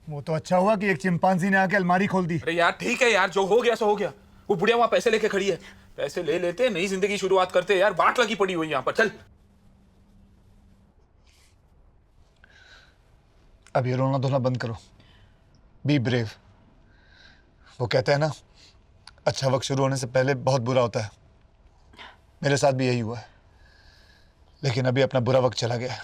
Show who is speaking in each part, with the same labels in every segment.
Speaker 1: वो तो अच्छा हुआ कि एक चिंपांजी ने आके अलमारी खोल दी।
Speaker 2: अरे यार ठीक है यार, जो हो गया सो हो गया। वो बुढ़िया वहां पैसे लेके खड़ी है, पैसे ले लेते नई जिंदगी शुरुआत करते। यार बाट लगी पड़ी हुई यहाँ पर। चल
Speaker 1: अब ये रोना धोना बंद करो। Be brave. वो कहते हैं ना, अच्छा वक्त शुरू होने से पहले बहुत बुरा होता है। मेरे साथ भी यही हुआ है, लेकिन अभी अपना बुरा वक्त चला गया है।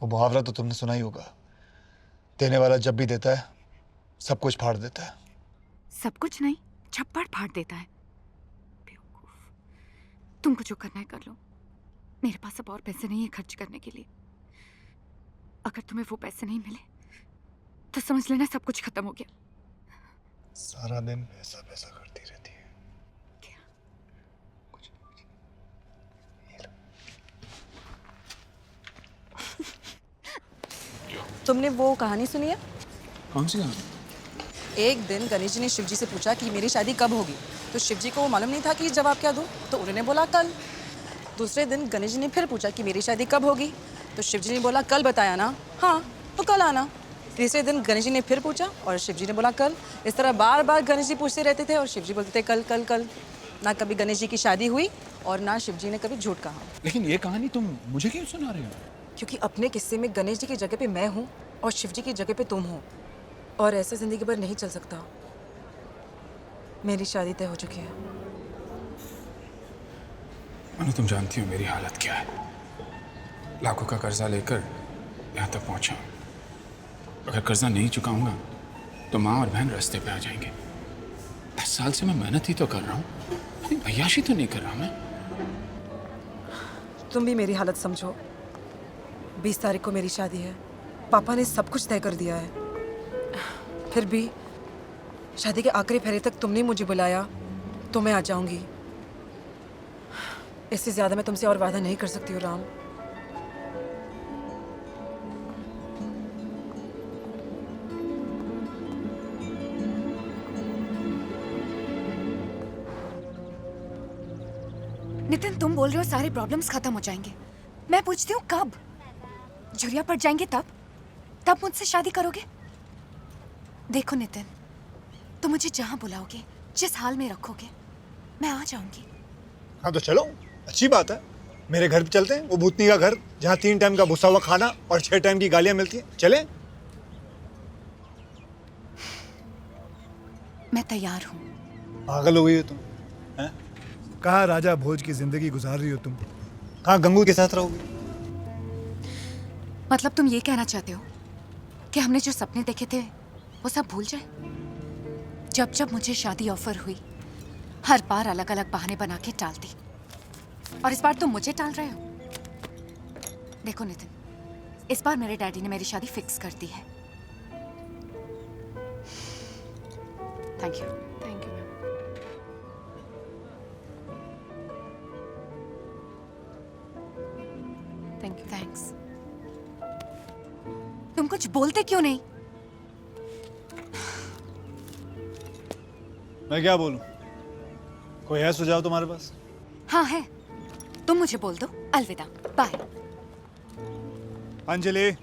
Speaker 1: वो मुहावरा तो तुमने सुना ही होगा, देने वाला जब भी देता है सब कुछ फाड़ देता है।
Speaker 3: सब कुछ नहीं, छप्पड़ फाड़ देता है। बेवकूफ। तुमको जो करना है कर लो। मेरे पास अब और पैसे नहीं है खर्च करने के लिए। अगर तुम्हें वो पैसे नहीं मिले तो समझ लेना सब कुछ खत्म हो गया।
Speaker 1: सारा दिन पैसा पैसा करती रहती है।
Speaker 3: क्या?
Speaker 1: कुछ
Speaker 4: तुमने वो कहानी सुनी है?
Speaker 2: कौन सी कहानी?
Speaker 4: एक दिन गणेश जी ने शिव जी से पूछा कि मेरी शादी कब होगी, तो शिव जी को मालूम नहीं था कि जवाब क्या दूं, तो उन्होंने बोला कल। दूसरे दिन गणेश जी ने फिर पूछा कि मेरी शादी कब होगी, तो शिव जी ने बोला कल बताया ना, हाँ तो कल आना। तीसरे दिन गणेश जी ने फिर पूछा और शिव जी ने बोला कल। इस तरह बार बार गणेश जी पूछते रहते थे और शिव जी बोलते थे कल कल कल। ना कभी गणेश जी की शादी हुई और ना शिव जी ने कभी झूठ कहा।
Speaker 2: लेकिन ये कहानी तुम मुझे क्यों सुना रहे हो?
Speaker 4: क्योंकि अपने किस्से में गणेश जी की जगह पे मैं हूँ और शिव जी की जगह पे तुम हो, और ऐसे जिंदगी भर नहीं चल सकता। मेरी शादी तय हो चुकी है।
Speaker 2: मनु तुम जानती हो मेरी हालत क्या है। लाखों का कर्जा लेकर यहाँ तक पहुँचा। अगर कर्जा नहीं चुकाऊंगा तो माँ और बहन रास्ते पे आ जाएंगे। 10 साल से मैं मेहनत ही तो कर रहा हूँ, भैयाशी तो नहीं कर रहा मैं।
Speaker 4: तुम भी मेरी हालत समझो। 20 तारीख को मेरी शादी है। पापा ने सब कुछ तय कर दिया है। फिर भी शादी के आखिरी फेरे तक तुमने मुझे बुलाया तो मैं आ जाऊंगी। इससे ज्यादा मैं तुमसे और वादा नहीं कर सकती हूँ राम।
Speaker 3: नितिन, तुम बोल रहे हो सारे प्रॉब्लम्स खत्म हो जाएंगे। मैं पूछती हूँ कब? झुरिया पड़ जाएंगे तब मुझसे शादी करोगे? देखो नितिन, तुम मुझे जहाँ बुलाओगे, जिस हाल में रखोगे, मैं आ जाऊंगी।
Speaker 1: हाँ तो चलो, अच्छी बात है। मेरे घर पे चलते हैं, वो भूतनी का घर, जहाँ 3 टाइम का भुसा हुआ खाना और 6 टाइम की गालियां मिलती हैं। चले?
Speaker 3: मैं तैयार हूँ।
Speaker 1: पागल हो गई हो तुम? हैं? कहाँ राजा भोज की जिंदगी गुजार रही हो तुम? कहाँ गंगू के साथ रहोगे?
Speaker 3: मतलब तुम ये कहना चाहते हो कि हमने जो सपने देखे थे वो सब भूल जाए? जब जब मुझे शादी ऑफर हुई, हर बार अलग अलग बहाने बना के टाल दी, और इस बार तुम मुझे टाल रहे हो। देखो नितिन, इस बार मेरे डैडी ने मेरी शादी फिक्स कर दी है। Thank you. Thank you ma'am. Thank you. Thanks. तुम कुछ बोलते क्यों नहीं?
Speaker 1: मैं क्या बोलूं? कोई है सुझाव तुम्हारे पास?
Speaker 3: हाँ है, तुम मुझे बोल दो अलविदा, बाय।
Speaker 1: अंजलि,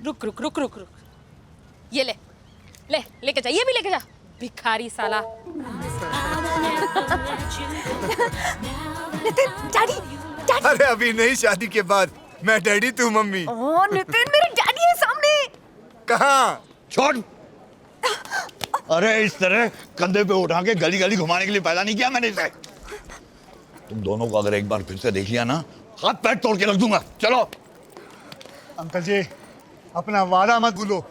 Speaker 5: रुक रुक रुक रुक रुक, ये ले ले, लेके जा, ये भी लेके जा, भिखारी साला।
Speaker 3: Nitin, daddy, daddy.
Speaker 1: अरे अभी नहीं, शादी के बाद। मैं डैडी, तू मम्मी।
Speaker 3: ओह नितिन, मेरे डैडी है सामने।
Speaker 1: कहाँ?
Speaker 6: छोड़। अरे इस तरह कंधे पे उठा के गली गली घुमाने के लिए पैदा नहीं किया मैंने इसे। तुम दोनों को अगर एक बार फिर से देख लिया ना, हाथ पैर तोड़ के रख दूंगा। चलो।
Speaker 1: अंकल जी, अपना वादा मत भूलो।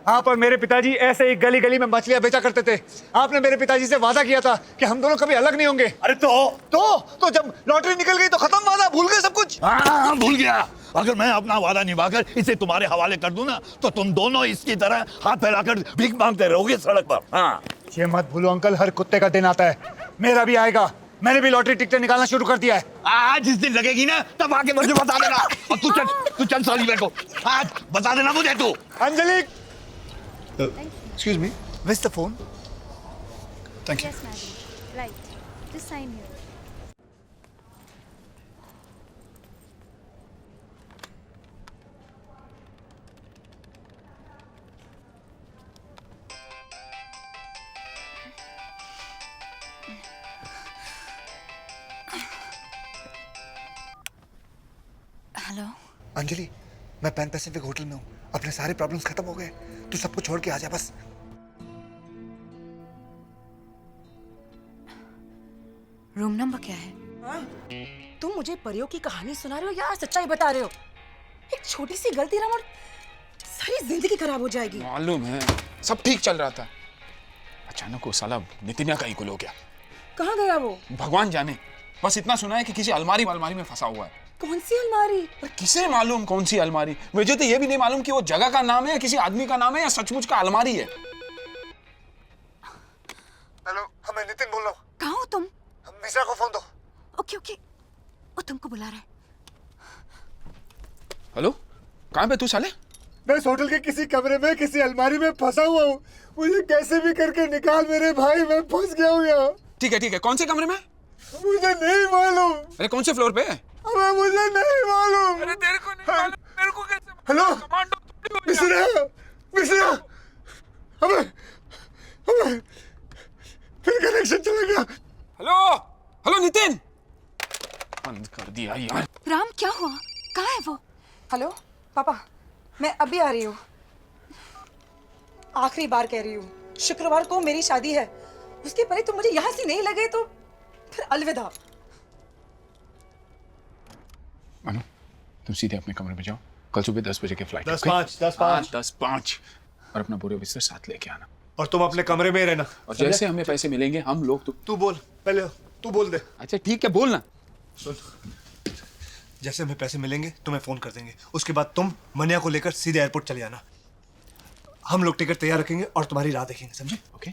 Speaker 1: आप और मेरे पिताजी ऐसे ही गली गली में मछलियां बेचा करते थे। आपने मेरे पिताजी से वादा किया था कि हम दोनों कभी अलग नहीं होंगे।
Speaker 6: अरे
Speaker 1: तो जब लॉटरी निकल गई तो खत्म वादा, भूल गए सब कुछ?
Speaker 6: हाँ, भूल गया। अगर मैं अपना वादा निभाकर इसे तुम्हारे हवाले कर दूं ना, तो तुम दोनों इसकी तरह हाथ फैलाकर भीख मांगते रहोगे सड़क पर। हाँ,
Speaker 1: ये मत भूलो अंकल, हर कुत्ते का दिन आता है। मेरा भी आएगा। मैंने भी लॉटरी टिकटें निकालना शुरू कर दिया है।
Speaker 6: आज जिस दिन लगेगी ना, तब आके मुझे बता देना। और तू चल साली मेरे को आज बता देना मुझे। तू
Speaker 1: Anjali, excuse me, where's the phone? Thank you.
Speaker 7: Yes, madam. Right. Just sign here.
Speaker 3: Hello.
Speaker 1: Anjali, मैं पैन पैसिफिक होटल में हूँ। अपने सारे प्रॉब्लम्स खत्म हो गए। तू सबको छोड़ के आ जा बस।
Speaker 3: रूम नंबर क्या है?
Speaker 4: तुम मुझे परियों की कहानी सुना रहे हो या सच्चाई बता रहे हो? एक छोटी सी गलती रमन, सारी जिंदगी खराब हो जाएगी।
Speaker 2: मालूम है, सब ठीक चल रहा था, अचानक वो साला नितिन का ही गुल हो गया।
Speaker 4: कहाँ गया वो?
Speaker 2: भगवान जाने, बस इतना सुना है कि किसी अलमारी में फंसा हुआ है।
Speaker 4: कौन सी अलमारी?
Speaker 2: पर किसे मालूम कौन सी अलमारी? मुझे तो ये भी नहीं मालूम कि वो जगह का नाम है या किसी आदमी का नाम है या सचमुच का अलमारी है।
Speaker 1: हेलो, मैं नितिन बोल रहा हूँ।
Speaker 3: कहाँ हो तुम?
Speaker 1: मिश्रा को फोन दो।
Speaker 3: ओके ओके, वो तुमको बुला रहा है।
Speaker 2: हेलो, कहाँ पे तू साले?
Speaker 1: मैं इस होटल के किसी कमरे में किसी अलमारी में फंसा हुआ हूँ। मुझे कैसे भी करके निकाल मेरे भाई, मैं फंस गया हूँ यहाँ।
Speaker 2: ठीक है, कौन से कमरे में?
Speaker 1: मुझे नहीं मालूम।
Speaker 2: अरे कौन से फ्लोर पे है?
Speaker 1: अबे मुझे नहीं मालूम।
Speaker 2: अरे तेरे को नहीं मालूम, मेरे को कैसे?
Speaker 1: हेलो,
Speaker 2: कमांडो थोड़ी हो गया।
Speaker 1: मिश्रा, अबे फिर कनेक्शन चला गया।
Speaker 2: हेलो नितिन, बंद कर दिया यार।
Speaker 3: राम, क्या हुआ? कहाँ है वो?
Speaker 4: हेलो पापा, मैं अभी आ रही हूँ। आखिरी बार कह रही हूँ, शुक्रवार को मेरी शादी है। उसके पहले तुम मुझे यहाँ से नहीं लगे तो फिर अलविदा।
Speaker 2: मानो, तुम सीधे अपने कमरे में जाओ। कल सुबह 10 बजे की फ्लाइट है।
Speaker 1: 10:05
Speaker 2: और अपना पूरे बिस्तर साथ लेके आना।
Speaker 1: और तुम अपने कमरे में ही रहना।
Speaker 2: और जैसे हमें पैसे मिलेंगे हम लोग
Speaker 1: तू बोल पहले, तू बोल दे।
Speaker 2: अच्छा ठीक है, बोलना।
Speaker 1: सुन, जैसे हमें पैसे मिलेंगे तुम्हें फोन कर देंगे। उसके बाद तुम मनिया को लेकर सीधे एयरपोर्ट चले जाना। हम लोग टिकट तैयार रखेंगे और तुम्हारी राह देखेंगे, समझे?
Speaker 2: ओके।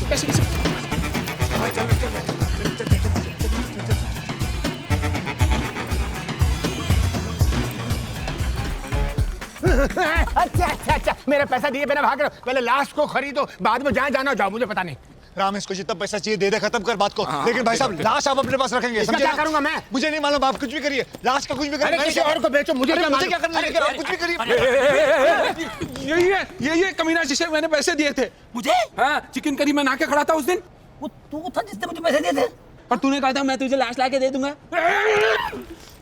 Speaker 2: पैसे
Speaker 8: अच्छा, मेरा पैसा दिए बिना भाग रहे हो। पहले लाश को खरीदो, बाद में जहाँ जाना जाओ, मुझे पता नहीं।
Speaker 1: राम, इसको जितना पैसा चाहिए दे दे, खत्म कर बात को। लेकिन भाई साहब, लाश आप अपने पास रखेंगे,
Speaker 8: इसका
Speaker 1: समझे?
Speaker 8: क्या करूंगा मैं?
Speaker 1: मुझे नहीं मालूम, आप कुछ भी करिए। लाश का कुछ भी
Speaker 8: अरे किसी और को बेचो, मुझे क्या
Speaker 1: मुझे क्या
Speaker 8: मालूम?
Speaker 1: करना है, लेकिन आप कुछ भी करिए।
Speaker 2: यही है कमीना जिसे मैंने पैसे दिए थे।
Speaker 8: मुझे?
Speaker 2: हाँ, चिकन करी में नाके खड़ा था उस दिन।
Speaker 8: वो तू था जिसने मुझे पैसे दिए थे।
Speaker 2: और तूने कहा था मैं तुझे लाश ला के दे दूंगा।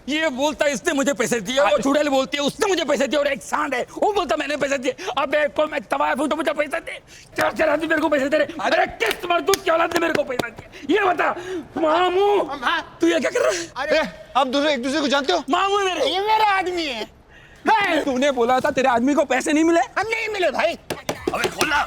Speaker 8: ये बोलता इसने मुझे पैसे दिए, वो चुड़ैल बोलती है उसने मुझे पैसे दिए, और एक सांड है वो बोलता मैंने पैसे दिए। अबे को मैं तवायफ हूं तो मुझे पैसे दे। 4 आदमी मेरे को पैसे दे रहे। अरे किस मर्दूद की औलाद ने मेरे को पैसा दिया, ये बता। मामू, तू ये क्या कर रहा है?
Speaker 1: आप एक दूसरे को जानते हो?
Speaker 8: मामू मेरे, ये मेरा आदमी है।
Speaker 2: तूने बोला था तेरे आदमी को पैसे नहीं मिले।
Speaker 8: नहीं मिले भाई।
Speaker 6: अबे खोलना।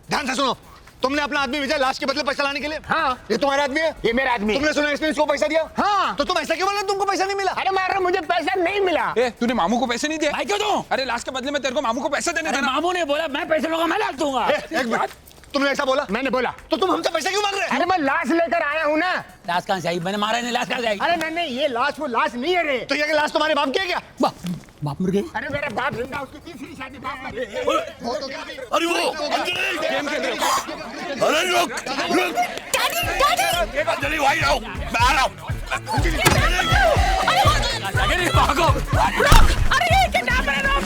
Speaker 1: ध्यान से सुनो। तुमने अपना आदमी भेजा लाश के बदले पैसा लाने के लिए?
Speaker 8: हाँ।
Speaker 1: ये तुम्हारा आदमी है?
Speaker 8: ये मेरा आदमी।
Speaker 1: तुमने सुना इसने इसको पैसा दिया?
Speaker 8: हाँ।
Speaker 1: तो तुम ऐसा क्यों बोल रहे हो तुमको पैसा नहीं मिला?
Speaker 8: अरे मारो, मुझे पैसा नहीं मिला।
Speaker 2: तूने मामू को पैसे नहीं दिए?
Speaker 8: भाई क्यों दूं?
Speaker 2: अरे लाश के बदले में तेरे को मामू को पैसे देने थे ना।
Speaker 8: मामू ने बोला मैं पैसे लूंगा, मैं लाश दूंगा।
Speaker 1: एक मिनट, तुमने ऐसा बोला?
Speaker 8: मैंने बोला।
Speaker 1: तो तुम हमसे पैसा क्यों मांग रहे?
Speaker 8: अरे मैं लाश लेकर आया हूँ ना। लाश कहाँ से आई? मैंने मारा नहीं, लाश कहाँ से आई? अरे नहीं, ये लाश वो लाश नहीं है रे।
Speaker 1: तो ये लाश तुम्हारे बाप की है क्या?
Speaker 8: बाप मर गए? अरे मेरा बाप जिंदा, उसकी तीसरी शादी बाप मर गए।
Speaker 6: अरे वो
Speaker 2: गेम खेल रहे हो?
Speaker 6: अरे रुक। अंजलि भाई आओ, मैं आ रहा हूँ।
Speaker 8: भागो। अरे ये क्या कर रहे हो?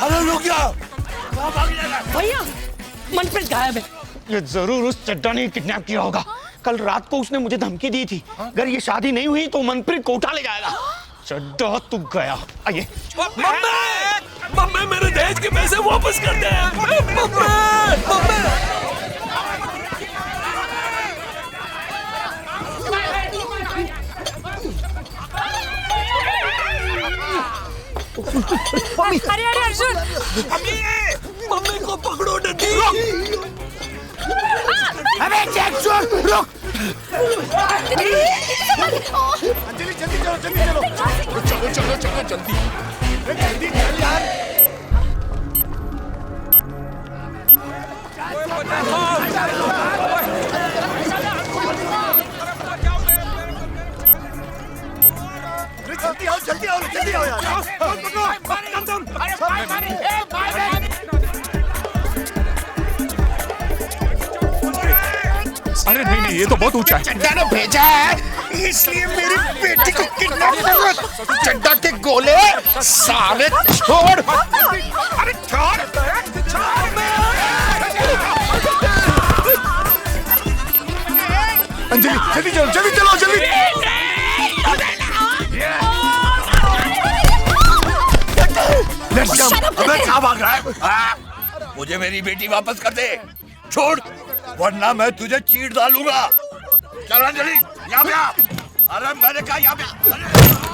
Speaker 6: अरे रुक जाओ।
Speaker 8: भैया, मनप्रीत गायब है। ये जरूर उस चड्डा ने किडनैप किया होगा। कल रात को उसने मुझे धमकी दी थी, अगर ये शादी नहीं हुई तो मनप्रीत को उठा ले जाएगा। चड्डा तू गया। आइए।
Speaker 6: मम्मी मेरे दहेज के पैसे वापस कर दे।
Speaker 5: अरे अर्जुन,
Speaker 6: मम्मी को पकड़ो नदी।
Speaker 8: अबे चेक सुन, रुक।
Speaker 1: अंजलि जल्दी चलो जल्दी चलो
Speaker 2: चलो चलो चलो जल्दी।
Speaker 1: जल्दी चल यार। जल्दी आओ जल्दी आओ यार।
Speaker 2: अरे नहीं नहीं, ये तो बहुत ऊंचा है।
Speaker 9: चड्डा ने भेजा है इसलिए मेरी बेटी को किडनैप कर। चड्डा के गोले साले छोड़। अरे छोड़।
Speaker 1: अंजलि जल्दी चलो जल्दी चलो जल्दी।
Speaker 6: अबे क्या भाग रहा है? मुझे मेरी बेटी वापस कर दे, छोड़, वरना मैं तुझे चीर डालूंगा। चल अंजलि, यहाँ पे आ। अरे मैंने कहा यहाँ पे आ।